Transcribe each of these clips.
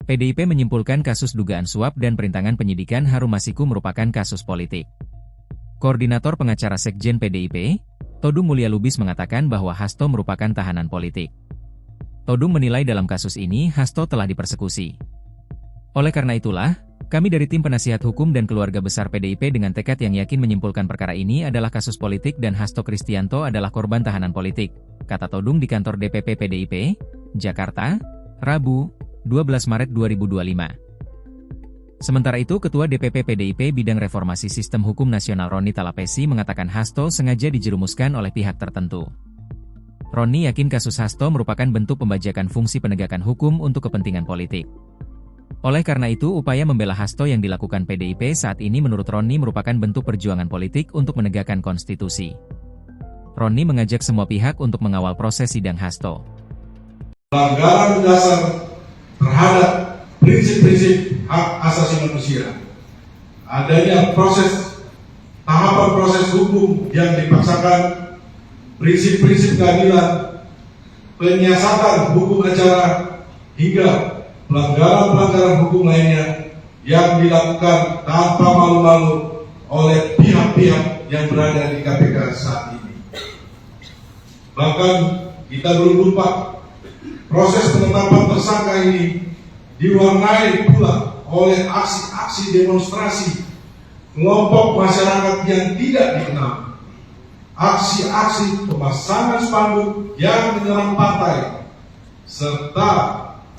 PDIP menyimpulkan kasus dugaan suap dan perintangan penyidikan Harun Masiku merupakan kasus politik. Koordinator pengacara Sekjen PDIP, Todung Mulya Lubis mengatakan bahwa Hasto merupakan tahanan politik. Todung menilai dalam kasus ini Hasto telah dipersekusi. Oleh karena itulah, kami dari tim penasihat hukum dan keluarga besar PDIP dengan tekad yang yakin menyimpulkan perkara ini adalah kasus politik dan Hasto Kristianto adalah korban tahanan politik, kata Todung di kantor DPP PDIP, Jakarta, Rabu, 12 Maret 2025. Sementara itu, Ketua DPP PDIP Bidang Reformasi Sistem Hukum Nasional Roni Talapesi mengatakan Hasto sengaja dijerumuskan oleh pihak tertentu. Roni yakin kasus Hasto merupakan bentuk pembajakan fungsi penegakan hukum untuk kepentingan politik. Oleh karena itu, upaya membela Hasto yang dilakukan PDIP saat ini menurut Roni merupakan bentuk perjuangan politik untuk menegakkan konstitusi. Roni mengajak semua pihak untuk mengawal proses sidang Hasto. Pelanggaran dasar terhadap prinsip-prinsip hak asasi manusia, adanya tahapan proses hukum yang dipaksakan, prinsip-prinsip keadilan, penyiasatan hukum acara, hingga pelanggaran-pelanggaran hukum lainnya yang dilakukan tanpa malu-malu oleh pihak-pihak yang berada di KPK saat ini. Bahkan kita belum lupa proses penetapan tersangka ini diwarnai pula oleh aksi-aksi demonstrasi kelompok masyarakat yang tidak dikenal, aksi-aksi pemasangan spanduk yang menyerang pantai, serta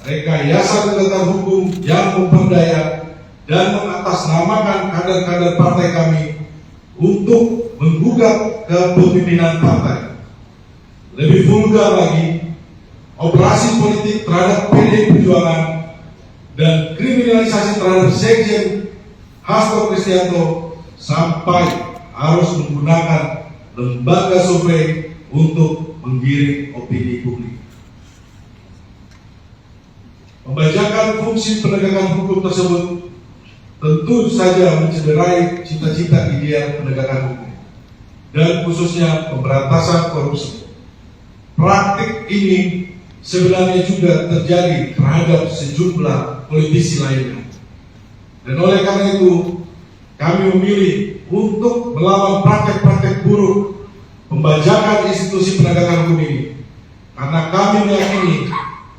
rekayasa penegakan hukum yang memperdaya dan mengatasnamakan kader-kader partai kami untuk menggugat kepemimpinan partai. Lebih vulgar lagi, operasi politik terhadap PDI Perjuangan dan kriminalisasi terhadap Sekjen Hasto Kristianto sampai harus menggunakan lembaga survei untuk menggiring opini publik. Pembajakan fungsi penegakan hukum tersebut tentu saja mencederai cita-cita ideal penegakan hukum dan khususnya pemberantasan korupsi. Praktik ini sebenarnya juga terjadi terhadap sejumlah politisi lainnya. Dan oleh karena itu, kami memilih untuk melawan praktek-praktek buruk pembajakan institusi penegakan hukum ini. Karena kami meyakini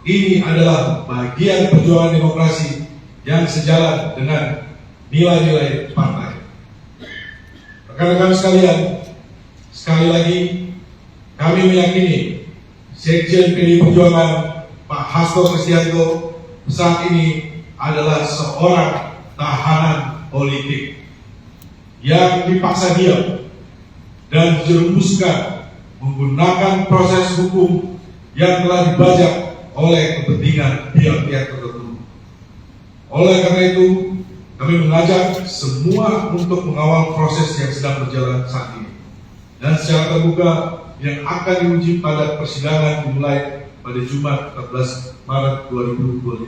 ini adalah bagian perjuangan demokrasi yang sejalan dengan nilai-nilai partai. Rekan-rekan sekalian, sekali lagi kami meyakini Sekjen PDI Perjuangan Pak Hasto Kristianto saat ini adalah seorang tahanan politik yang dipaksa diam dan dijerumuskan menggunakan proses hukum yang telah dibajak oleh kepentingan pihak-pihak tertentu. Oleh karena itu, kami mengajak semua untuk mengawal proses yang sedang berjalan saat ini dan secara terbuka yang akan diuji pada persidangan dimulai pada Jumat 14 Maret 2025.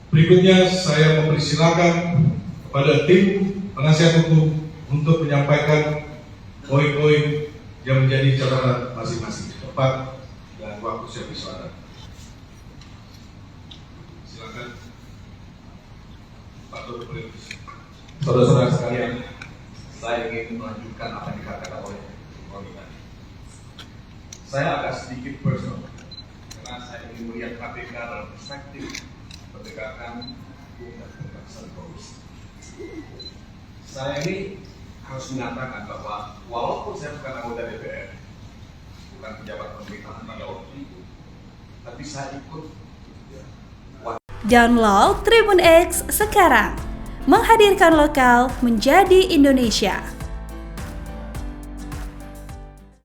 Berikutnya saya mempersilakan kepada tim penasihat hukum untuk menyampaikan poin-poin yang menjadi catatan masing-masing. Tepat dan waktu saya bersuara. Silakan Pak Todung. Saudara-saudara sekalian, saya ingin melanjutkan apa yang dikatakan oleh Roni tadi. Saya agak sedikit personal karena saya ingin melihat KPK dalam perspektif penegakan hukum dan pemberantasan korupsi. Saya ini harus mengatakan bahwa walaupun saya bukan anggota DPR, bukan pejabat pemerintahan pada waktu itu, tapi saya ikut. Download Tribun X sekarang, menghadirkan lokal menjadi Indonesia.